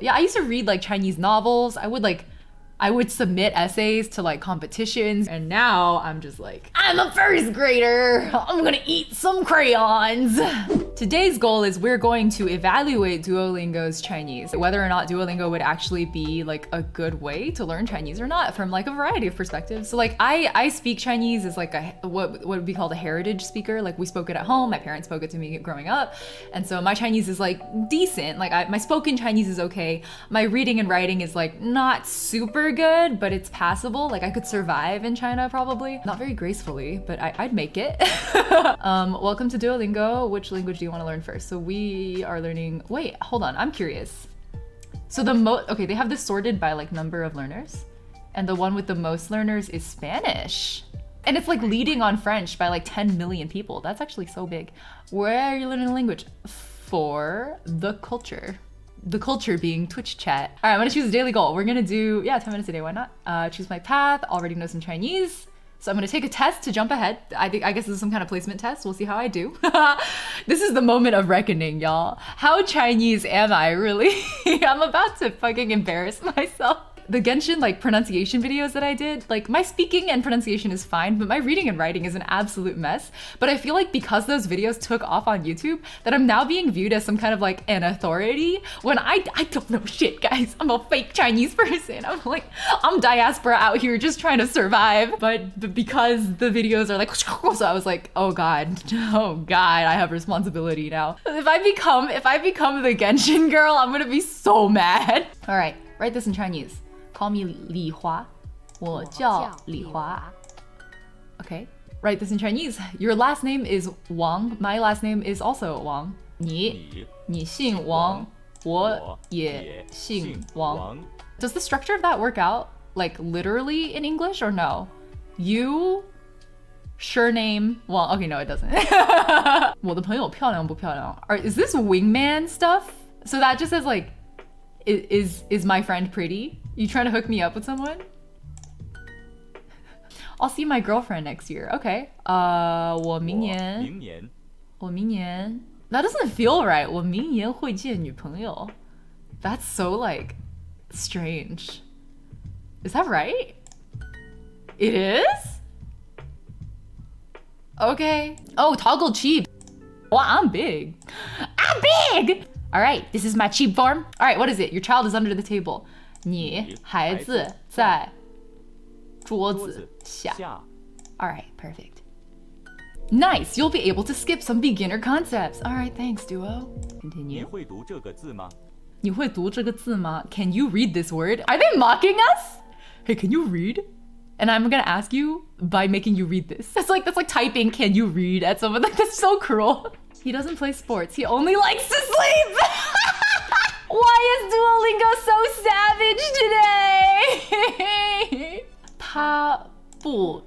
Yeah, I used to read like Chinese novels. I would submit essays to like competitions, and now I'm just like, I'm a first grader. I'm gonna eat some crayons. Today's goal is we're going to evaluate Duolingo's Chinese, whether or not Duolingo would actually be like a good way to learn Chinese or not from like a variety of perspectives. So like I speak Chinese as like what would be called a heritage speaker. Like we spoke it at home, my parents spoke it to me growing up. And so my Chinese is like decent. Like my spoken Chinese is okay. My reading and writing is like not super good, but it's passable. Like I could survive in China probably. Not very gracefully, but I'd make it. Welcome to Duolingo. Which language do you want to learn first? So we are learning, wait, hold on, I'm curious. So okay, they have this sorted by like number of learners, and the one with the most learners is Spanish. And it's like leading on French by like 10 million people. That's actually so big. Where are you learning the language? For the culture. The culture being Twitch chat. All right, I'm gonna choose a daily goal. We're gonna do, 10 minutes a day, why not? Choose my path, already know some Chinese. So I'm gonna take a test to jump ahead. I guess this is some kind of placement test. We'll see how I do. This is the moment of reckoning, y'all. How Chinese am I really? I'm about to fucking embarrass myself. The Genshin like pronunciation videos that I did, like my speaking and pronunciation is fine, but my reading and writing is an absolute mess. But I feel like because those videos took off on YouTube, that I'm now being viewed as some kind of like an authority when I don't know shit, guys. I'm a fake Chinese person. I'm diaspora out here just trying to survive. But because the videos are like, so I was like, oh God, I have responsibility now. If I become the Genshin girl, I'm gonna be so mad. All right, write this in Chinese. Call me Li Hua. 我叫李华. Okay. Write this in Chinese. Your last name is Wang. My last name is also Wang. 你姓王,我也姓王. Does the structure of that work out like literally in English or no? You surname Wang. Okay, no, it doesn't. 我的朋友漂亮不漂亮? Is this wingman stuff? So that just says like, is my friend pretty? You trying to hook me up with someone? I'll see my girlfriend next year. Okay. 我明年 That doesn't feel right. 我明年会见女朋友. That's so like strange. Is that right? It is? Okay. Oh, toggle cheap. Well, I'm big. I'm big! All right, this is my cheap form. All right, what is it? Your child is under the table. 你孩子在桌子下. All right, perfect. Nice, you'll be able to skip some beginner concepts. All right, thanks, Duo. Continue. 你会读这个字吗? 你会读这个字吗? Can you read this word? Are they mocking us? Hey, can you read? And I'm gonna ask you by making you read this. That's like typing, can you read at someone? Like, that's so cruel. He doesn't play sports. He only likes to sleep. Why is Duolingo so savage today? 他不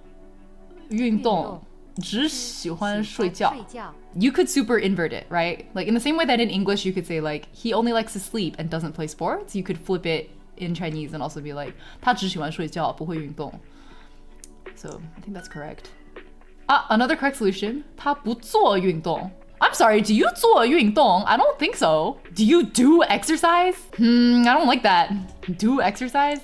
运动，只喜欢睡觉. You could super invert it, right? Like in the same way that in English you could say like, he only likes to sleep and doesn't play sports, you could flip it in Chinese and also be like, 他只喜欢睡觉，不会运动. So I think that's correct. Another correct solution. 他不做运动. I'm sorry, do you 做运动? I don't think so. Do you do exercise? I don't like that. Do exercise?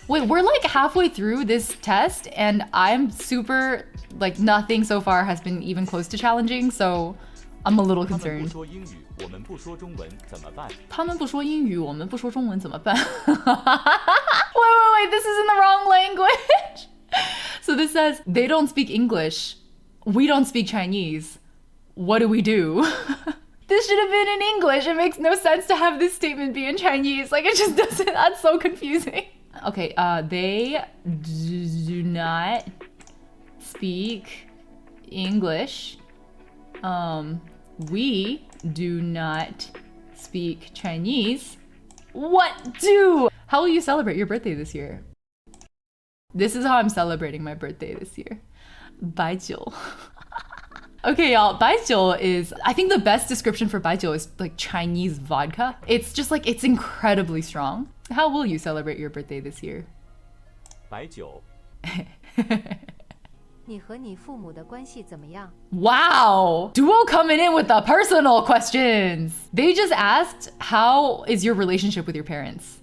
Wait, we're like halfway through this test and I'm super, like nothing so far has been even close to challenging, so I'm a little concerned. 他们不说英语，我们不说中文怎么办? 他们不说英语，我们不说中文怎么办? Wait, this is in the wrong language. So this says, they don't speak English. We don't speak Chinese. What do we do? This should have been in English. It makes no sense to have this statement be in Chinese. Like, it just doesn't, that's so confusing. Okay, they do not speak English. We do not speak Chinese. What do? How will you celebrate your birthday this year? This is how I'm celebrating my birthday this year. Baijiu. Okay, y'all, Baijiu is, I think the best description for Baijiu is like Chinese vodka. It's just like, it's incredibly strong. How will you celebrate your birthday this year? 白酒.你和你父母的关系怎么样？ Wow! Duo coming in with the personal questions! They just asked, how is your relationship with your parents?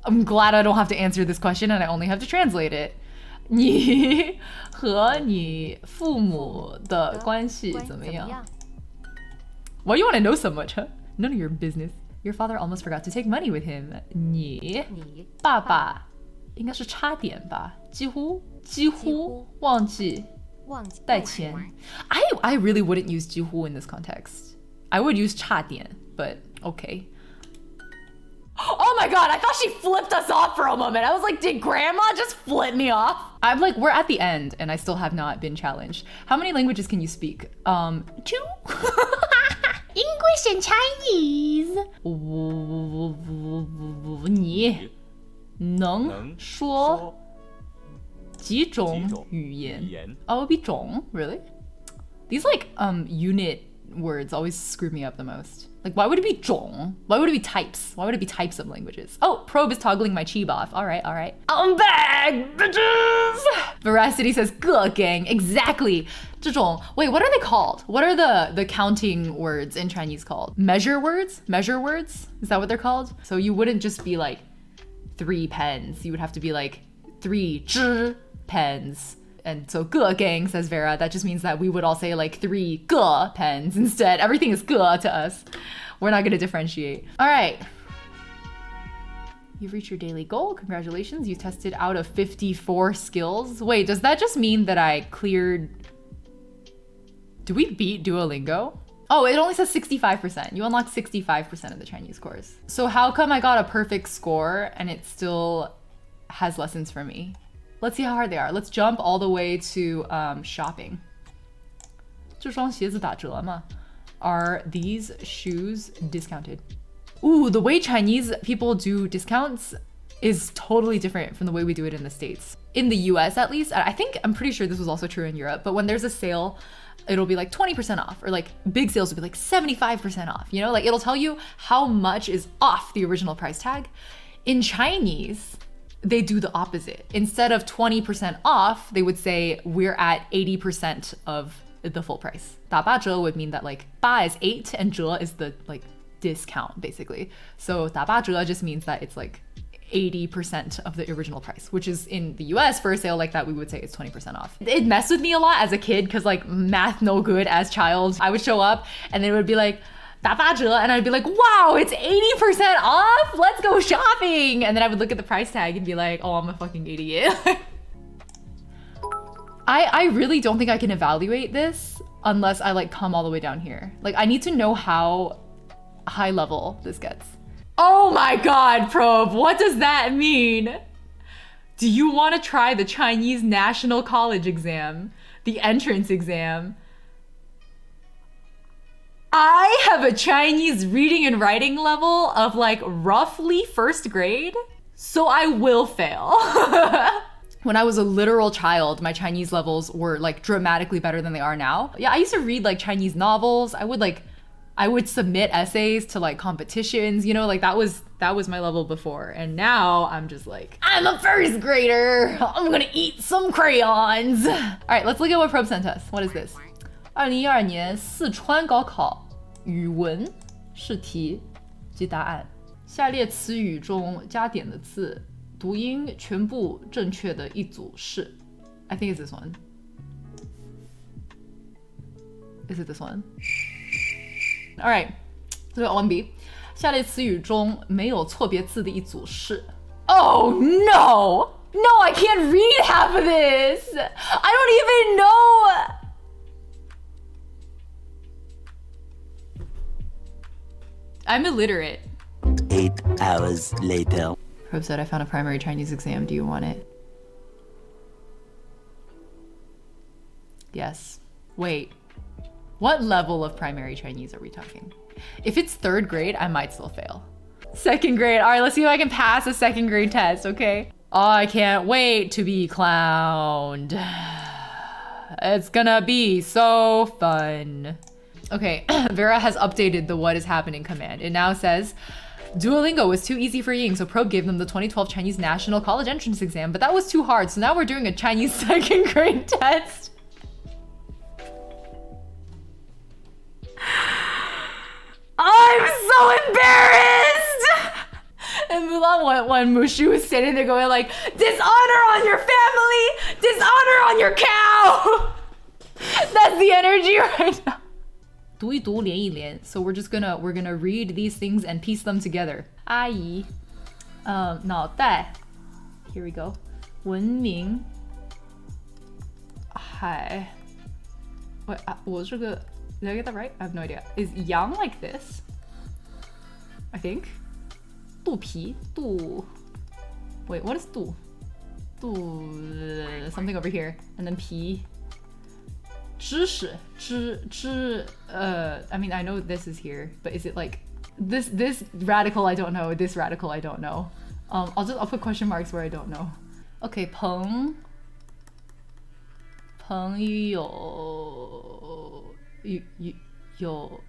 I'm glad I don't have to answer this question and I only have to translate it. 你和你父母的关系怎么样? Why do you want to know so much, huh? None of your business. Your father almost forgot to take money with him. 你爸爸应该是差点吧？几乎忘记带钱。I really wouldn't use 几乎 in this context. I would use 差点, but okay. Oh my god, I thought she flipped us off for a moment. I was like, did grandma just flip me off? I'm like, we're at the end and I still have not been challenged. How many languages can you speak? 2? English and Chinese. 你能说几种语言? Oh, it would be 种? Really? These like unit words always screw me up the most. Like, why would it be 种? Why would it be types? Why would it be types of languages? Oh, Probe is toggling my chi off. All right. I'm back, bitches! Veracity says 个 gang. Exactly. 这种, wait, what are they called? What are the counting words in Chinese called? Measure words? Measure words? Is that what they're called? So you wouldn't just be like 3 pens. You would have to be like 3 zhi pens. And so 个 gang, says Vera, that just means that we would all say like 3 个 pens instead. Everything is 个 to us. We're not going to differentiate. All right. You've reached your daily goal. Congratulations. You tested out of 54 skills. Wait, does that just mean that I cleared... Do we beat Duolingo? Oh, it only says 65%. You unlocked 65% of the Chinese course. So how come I got a perfect score and it still has lessons for me? Let's see how hard they are. Let's jump all the way to shopping. 这双鞋子打折吗? Are these shoes discounted? Ooh, the way Chinese people do discounts is totally different from the way we do it in the States. In the US, at least, I'm pretty sure this was also true in Europe, but when there's a sale, it'll be like 20% off, or like big sales will be like 75% off, you know? Like it'll tell you how much is off the original price tag. In Chinese, they do the opposite. Instead of 20% off, they would say we're at 80% of the full price. 打八折 would mean that like 八 is 8 and 折 is the like discount basically. So 打八折 just means that it's like 80% of the original price, which is in the US for a sale like that, we would say it's 20% off. It messed with me a lot as a kid because like math no good as child. I would show up and then it would be like 打八折 and I'd be like, wow, it's 80% off? Let's go shopping. And then I would look at the price tag and be like, oh, I'm a fucking idiot. I really don't think I can evaluate this unless I like come all the way down here. Like I need to know how high level this gets. Oh my god, Probe, what does that mean? Do you want to try the Chinese National College exam? The entrance exam? I have a Chinese reading and writing level of like roughly first grade, so I will fail. When I was a literal child, my Chinese levels were like dramatically better than they are now. Yeah, I used to read like Chinese novels. I would submit essays to like competitions, you know, like that was my level before. And now I'm just like, I'm a first grader. I'm gonna eat some crayons. All right, let's look at what Probe sent us. What is this? 2012年四川高考语文试题及答案。下列词语中加点的字，读音全部正确的一组是 I think it's this one. Is it this one? All right, so 1B. 下列词语中没有错别字的一组是 Oh no! No, I can't read half of this! I don't even know! I'm illiterate. 8 hours later. Probe said, I found a primary Chinese exam. Do you want it? Yes. Wait. What level of primary Chinese are we talking? If it's 3rd grade, I might still fail. 2nd grade. All right, let's see if I can pass a 2nd grade test, okay? Oh, I can't wait to be clowned. It's gonna be so fun. Okay, Vera has updated the what is happening command. It now says, Duolingo was too easy for Ying, so Probe gave them the 2012 Chinese National College entrance exam, but that was too hard, so now we're doing a Chinese 2nd grade test. so embarrassed. And Mulan, when Mushu is sitting there going like, dishonor on your family, dishonor on your cow. That's the energy right now. 读一读，连一连. So we're gonna read these things and piece them together. 阿姨，脑袋. Here we go. 文明，海。Wait, 我这个 did I get that right? I have no idea. Is yang like this? I think. 肚皮，肚. Wait, what is 肚? 肚 something over here, and then 皮. 知识, I mean, I know this is here, but is it like this radical? I don't know. This radical, I don't know. I'll put question marks where I don't know. Okay, 朋友有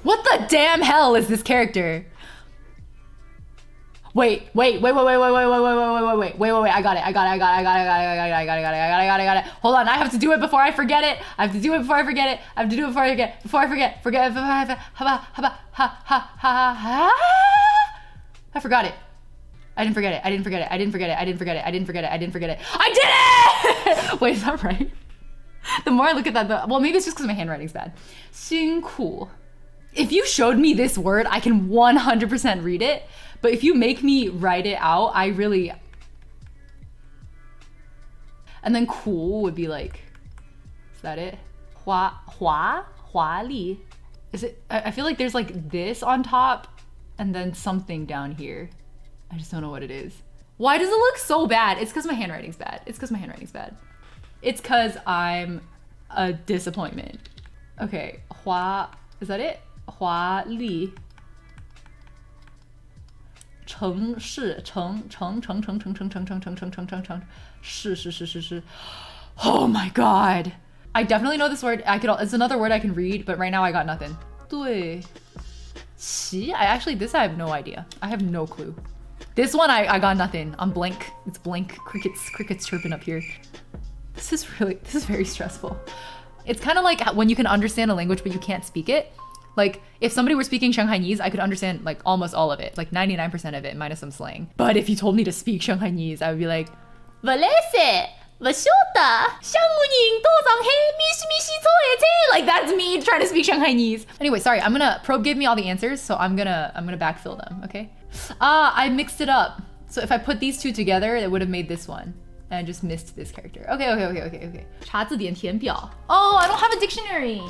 What the damn hell is this character? Wait, I got it. Hold on, I have to do it before I forget it. I forgot it. I didn't forget it. I did it! Wait, is that right? The more I look at that, well, maybe it's just because my handwriting's bad. 辛苦. If you showed me this word, I can 100% read it. But if you make me write it out, I really... And then 苦 would be like... Is that it? 华丽? Is it? I feel like there's like this on top and then something down here. I just don't know what it is. Why does it look so bad? It's because my handwriting's bad. It's because I'm a disappointment. Okay, 华... Is that it? 华丽. 城市 Oh my god. I definitely know this word. It's another word I can read, but right now I got nothing. 对齐 this I have no idea. I have no clue. This one I got nothing. I'm blank. It's blank. Crickets chirping up here. This is very stressful. It's kind of like when you can understand a language but you can't speak it. Like, if somebody were speaking Shanghainese, I could understand, like, almost all of it. Like, 99% of it, minus some slang. But if you told me to speak Shanghainese, I would be like, like, that's me trying to speak Shanghainese. Anyway, sorry, Probe gave me all the answers, so I'm gonna backfill them, okay? I mixed it up. So if I put these two together, it would have made this one. And I just missed this character. Okay. 查字典填表. Oh, I don't have a dictionary.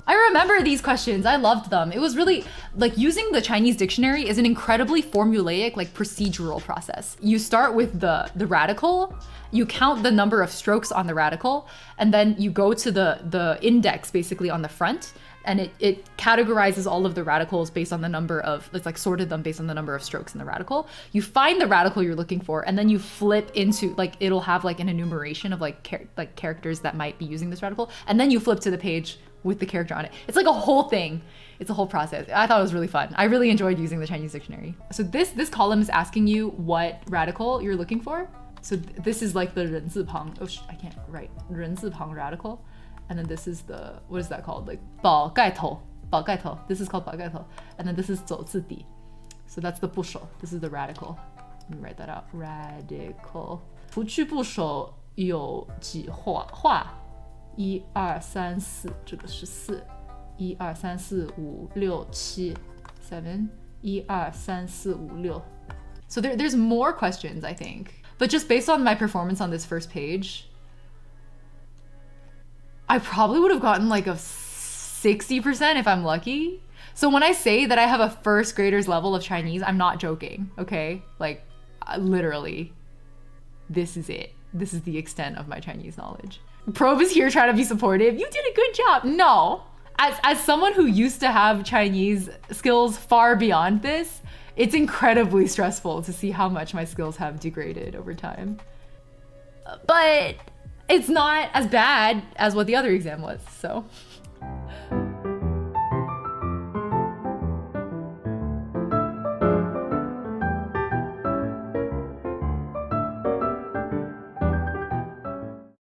I remember these questions. I loved them. It was really, like, using the Chinese dictionary is an incredibly formulaic, like, procedural process. You start with the radical, you count the number of strokes on the radical, and then you go to the index, basically, on the front, and it categorizes all of the radicals based on the number of, it's like sorted them based on the number of strokes in the radical. You find the radical you're looking for, and then you flip into, like, it'll have like an enumeration of like characters that might be using this radical, and then you flip to the page with the character on it. It's like a whole thing. It's a whole process. I thought it was really fun. I really enjoyed using the Chinese dictionary. So this column is asking you what radical you're looking for. So this is like the 人字旁. Oh, I can't write. 人字旁 radical. And then this is the, what is that called? Like 宝盖头. This is called 宝盖头. And then this is 走字底. So that's the 部首. This is the radical. Let me write that out. Radical. 除去部首有几画? 1 2 3 4, 这个是4 1 2 3 4 5 6 7 7 1 2 3 4 5 6. So there's more questions, I think. But just based on my performance on this first page, I probably would have gotten like a 60% if I'm lucky. So when I say that I have a first grader's level of Chinese, I'm not joking, okay? Like, literally, this is it. This is the extent of my Chinese knowledge. Probe is here trying to be supportive. You did a good job. No. As someone who used to have Chinese skills far beyond this, it's incredibly stressful to see how much my skills have degraded over time. But it's not as bad as what the other exam was, so.